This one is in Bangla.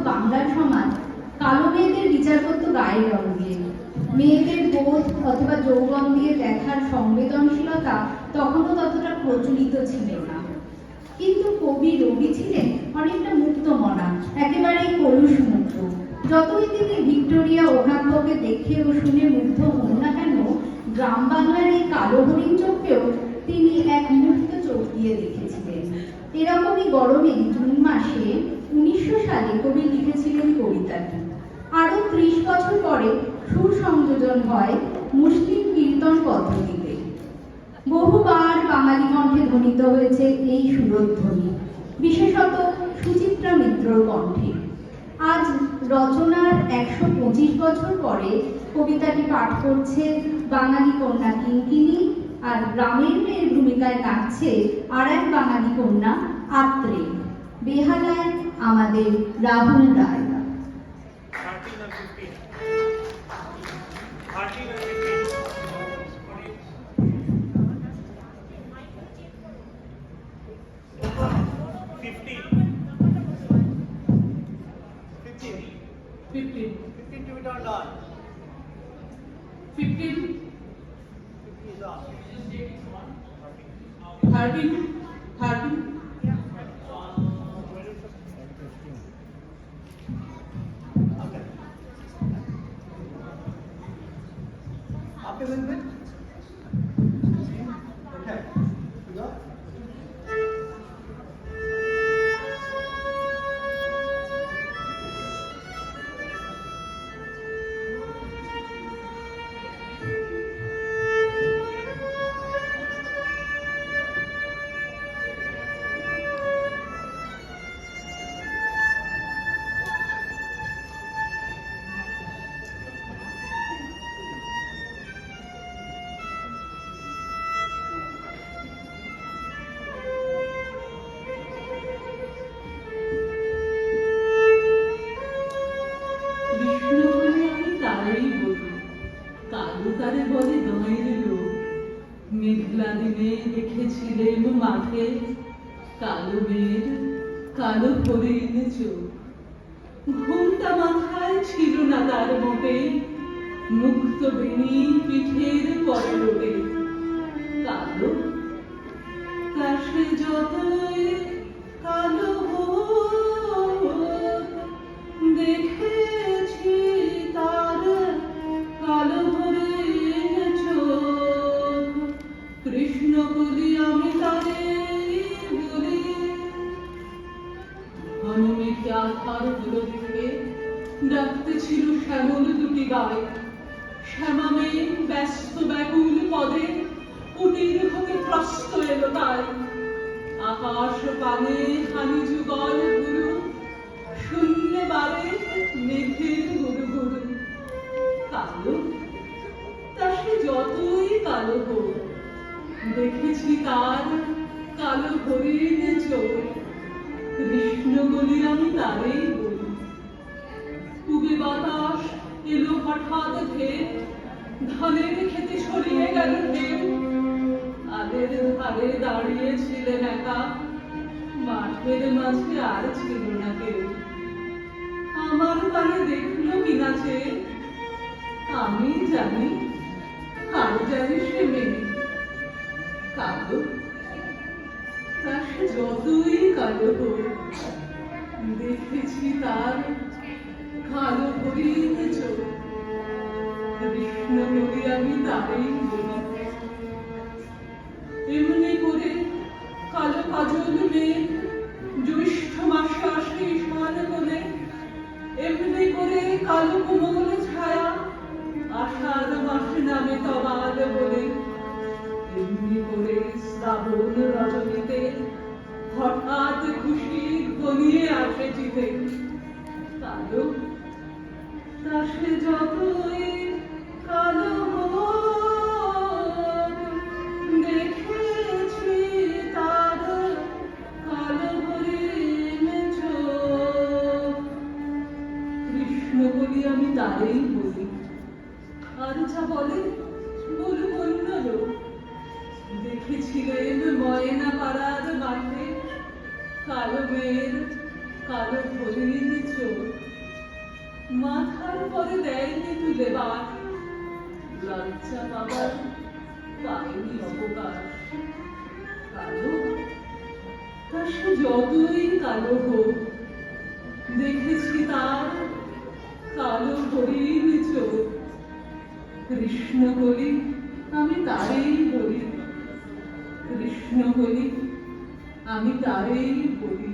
বাংলার সমাজ কালো মেয়েদের বিচার করত গায়ের রং দিয়ে। মেয়েদের বোধ অথবা যৌবন দিয়ে দেখার সংবেদনশীলতা তখনও ততটা প্রচলিত ছিল না। কিন্তু কবি রবি ছিলেন অনেকটা মুক্তমনা, একেবারেই কলুষ মুক্ত। যতই তিনি ভিক্টোরিয়া ওকাম্পকে দেখে ও শুনে মুগ্ধ হন না কেন, গ্রাম বাংলার এই কালো হরিণ চোখকেও তিনি এক মুক্ত চোখ দিয়ে দেখেছিলেন। এরকমই গরমে জুন মাসে 1900 সালে কবি লিখেছিলেন কবিতাটি। আরো 30 বছর পরে সুর সংযোজন হয় মুসলিম কীর্তন পদ্ধতিতে। বহুবার বাঙালি কণ্ঠে ধ্বনিত হয়েছে এই সুরধ্বনি, বিশেষত সুচিত্রা মিত্রর কণ্ঠে। আজ রচনার 125 বছর পরে কবিতাটি পাঠ করছে বাঙালি কন্যা কিঙ্কিনী, আর গ্রামের মেয়ের ভূমিকায় নাচছে আর এক বাঙালি কন্যা আত্রে। বেহালায় আমাদের রাহুল রায়। মেঘলা দিনে দেখেছিলেন মাঠে কালো মেয়ের কালো হরিণ চোখ। ঘুমটা মাথায় ছিল না তার মোটে, মুক্ত বেণী পিঠের পরে লোটে। কালো তা সে যতই কালো হোক, দেখেছি তার কালো হরিণ চোখ। কৃষ্ণ বলি আমি তারে বলি, হনুমিকে আধার গুলো দেখে ডাকতে ছিল শ্যামল দুটি গায়ে। শ্যামামে ব্যস্ত ব্যাকুল পদে কুটির হতে ত্রস্ত এলো তাই। আকাশ পানে হানি যুগল গুরু, শূন্য বারে মেঘের গুরু গুরু। কালো তা সে যতই কালো হোক, দেখেছি তার কালো হরিণ চোখ। কৃষ্ণ বলি আমি তারেই বলি। পূবে বাতাস এলো হঠাৎ ধেয়ে, ধানের খেতে ছড়িয়ে গেল ঢেউ। আদের ধারে দাঁড়িয়েছিলেন একা, মাঠের মাঝে আর ছিল না কেউ। আমার পানে দেখলো কিনা চেয়ে, আমি জানি আর জানি সে মেয়ে। কালো তা সে যতই কালো হোক, দেখেছি তার কালো হরিণ চোখ। কৃষ্ণ বলি আমি তারেই বলি। এমনি করে কালো কাজল মেয়ে জ্যৈষ্ঠ মাসে আসে ঈশান কোণে। এমনি করে কালো কোমল ছায়া আষাঢ় মাসে নামে তমাল বলে। এমনি করে শ্রাবণ রজনীতে হঠাৎ খুশি ঘনিয়ে আসে চিতে। কালো তা সে যতই কালো হোক, দেখেছি তার কালো হরিণ চোখ। কৃষ্ণ বলি আমি তারেই বলি। আর যা বলে বলুক অন্য লোক। দেখেছিলেন ময়না পাড়ার মাঠে কালো মেয়ের কালো হরিণ চোখ। দেবার লজ্জা পাবার পায়নি অবকাশ। কালো তা সে যতই কালো হোক, দেখেছি তার কালো হরিণ চোখ। কৃষ্ণ বলি আমি তারেই বলি, কৃষ্ণ বলি আমি তারেই বলি।